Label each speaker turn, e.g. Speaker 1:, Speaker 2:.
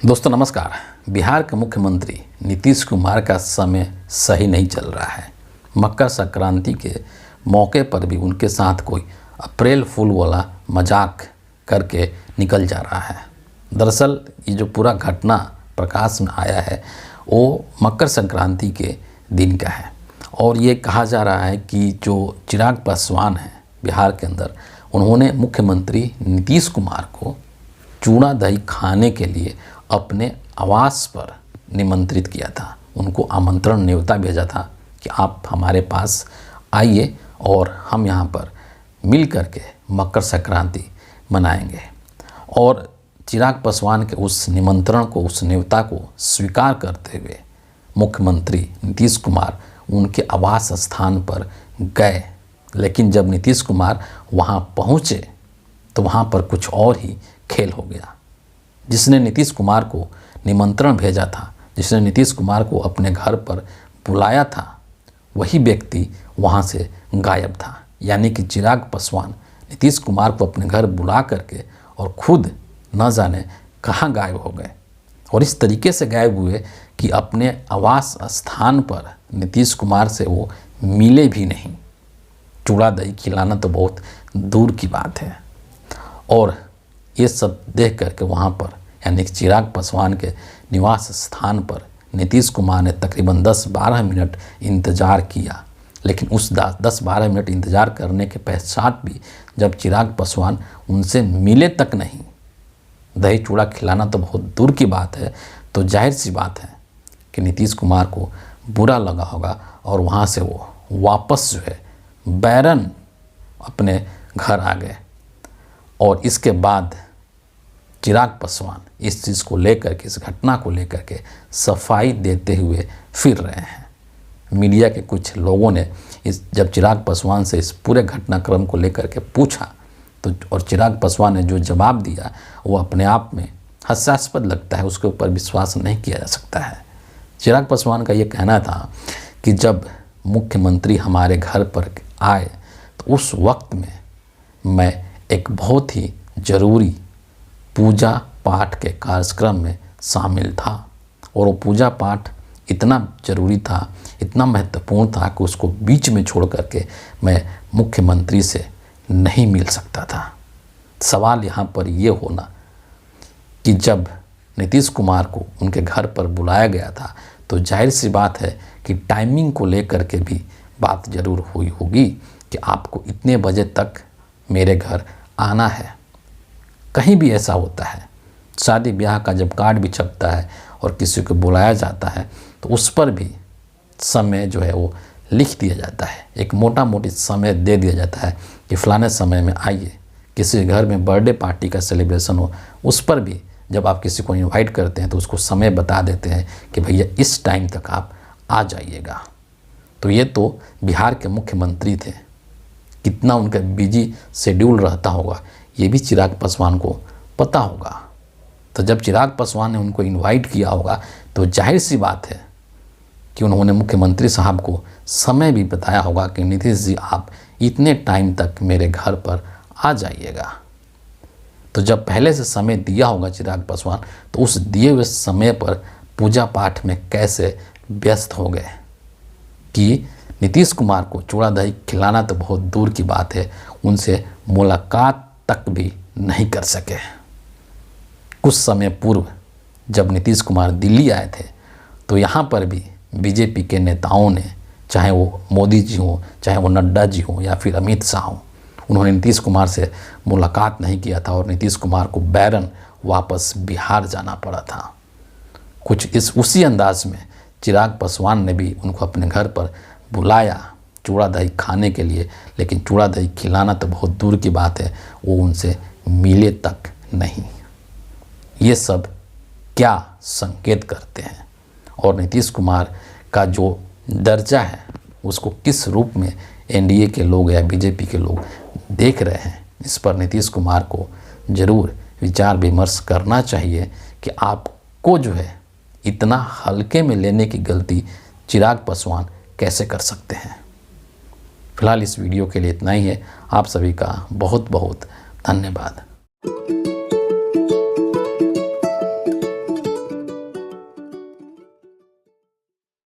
Speaker 1: दोस्तों नमस्कार। बिहार के मुख्यमंत्री नीतीश कुमार का समय सही नहीं चल रहा है। मकर संक्रांति के मौके पर भी उनके साथ कोई अप्रैल फूल वाला मजाक करके निकल जा रहा है। दरअसल ये जो पूरा घटना प्रकाश में आया है वो मकर संक्रांति के दिन का है और ये कहा जा रहा है कि जो चिराग पासवान हैं बिहार के अंदर, उन्होंने मुख्यमंत्री नीतीश कुमार को चूड़ा दही खाने के लिए अपने आवास पर निमंत्रित किया था। उनको आमंत्रण न्योता भेजा था कि आप हमारे पास आइए और हम यहाँ पर मिल कर के मकर संक्रांति मनाएंगे। और चिराग पासवान के उस निमंत्रण को, उस न्योता को स्वीकार करते हुए मुख्यमंत्री नीतीश कुमार उनके आवास स्थान पर गए। लेकिन जब नीतीश कुमार वहाँ पहुँचे तो वहाँ पर कुछ और ही खेल हो गया। जिसने नीतीश कुमार को निमंत्रण भेजा था, जिसने नीतीश कुमार को अपने घर पर बुलाया था, वही व्यक्ति वहाँ से गायब था। यानी कि चिराग पासवान नीतीश कुमार को अपने घर बुला करके और खुद न जाने कहाँ गायब हो गए और इस तरीके से गायब हुए कि अपने आवास स्थान पर नीतीश कुमार से वो मिले भी नहीं। चूड़ा दही खिलाना तो बहुत दूर की बात है। और ये सब देख करके वहाँ पर यानी कि चिराग पासवान के निवास स्थान पर नीतीश कुमार ने तकरीबन 10-12 मिनट इंतज़ार किया। लेकिन उस 10-12 मिनट इंतज़ार करने के पश्चात भी जब चिराग पासवान उनसे मिले तक नहीं, दही चूड़ा खिलाना तो बहुत दूर की बात है, तो जाहिर सी बात है कि नीतीश कुमार को बुरा लगा होगा और वहाँ से वो वापस जो है बैरन अपने घर आ गए। और इसके बाद चिराग पासवान इस चीज़ को लेकर के, इस घटना को लेकर के सफाई देते हुए फिर रहे हैं। मीडिया के कुछ लोगों ने जब चिराग पासवान से इस पूरे घटनाक्रम को लेकर के पूछा तो और चिराग पासवान ने जो जवाब दिया वो अपने आप में हास्यास्पद लगता है, उसके ऊपर विश्वास नहीं किया जा सकता है। चिराग पासवान का ये कहना था कि जब मुख्यमंत्री हमारे घर पर आए तो उस वक्त में मैं एक बहुत ही ज़रूरी पूजा पाठ के कार्यक्रम में शामिल था और वो पूजा पाठ इतना ज़रूरी था, इतना महत्वपूर्ण था कि उसको बीच में छोड़ करके मैं मुख्यमंत्री से नहीं मिल सकता था। सवाल यहाँ पर ये होना कि जब नीतीश कुमार को उनके घर पर बुलाया गया था तो जाहिर सी बात है कि टाइमिंग को लेकर के भी बात ज़रूर हुई होगी कि आपको इतने बजे तक मेरे घर आना है। कहीं भी ऐसा होता है, शादी ब्याह का जब कार्ड भी छपता है और किसी को बुलाया जाता है तो उस पर भी समय जो है वो लिख दिया जाता है, एक मोटा मोटी समय दे दिया जाता है कि फ़लाने समय में आइए। किसी घर में बर्थडे पार्टी का सेलिब्रेशन हो, उस पर भी जब आप किसी को इनवाइट करते हैं तो उसको समय बता देते हैं कि भैया इस टाइम तक आप आ जाइएगा। तो ये तो बिहार के मुख्यमंत्री थे, कितना उनका बिजी शेड्यूल रहता होगा ये भी चिराग पासवान को पता होगा। तो जब चिराग पासवान ने उनको इनवाइट किया होगा तो जाहिर सी बात है कि उन्होंने मुख्यमंत्री साहब को समय भी बताया होगा कि नीतीश जी आप इतने टाइम तक मेरे घर पर आ जाइएगा। तो जब पहले से समय दिया होगा चिराग पासवान तो उस दिए हुए समय पर पूजा पाठ में कैसे व्यस्त हो गए कि नीतीश कुमार को चूड़ा दही खिलाना तो बहुत दूर की बात है, उनसे मुलाकात तक भी नहीं कर सके। कुछ समय पूर्व जब नीतीश कुमार दिल्ली आए थे तो यहाँ पर भी बीजेपी के नेताओं ने, चाहे वो मोदी जी हों, चाहे वो नड्डा जी हों या फिर अमित शाह हों, उन्होंने नीतीश कुमार से मुलाकात नहीं किया था और नीतीश कुमार को बैरन वापस बिहार जाना पड़ा था। कुछ उसी अंदाज में चिराग पासवान ने भी उनको अपने घर पर बुलाया चूड़ा दही खाने के लिए, लेकिन चूड़ा दही खिलाना तो बहुत दूर की बात है, वो उनसे मिले तक नहीं। ये सब क्या संकेत करते हैं और नीतीश कुमार का जो दर्जा है उसको किस रूप में एनडीए के लोग या बीजेपी के लोग देख रहे हैं, इस पर नीतीश कुमार को ज़रूर विचार विमर्श करना चाहिए कि आपको जो है इतना हल्के में लेने की गलती चिराग पासवान कैसे कर सकते हैं। फिलहाल इस वीडियो के लिए इतना ही है। आप सभी का बहुत बहुत धन्यवाद।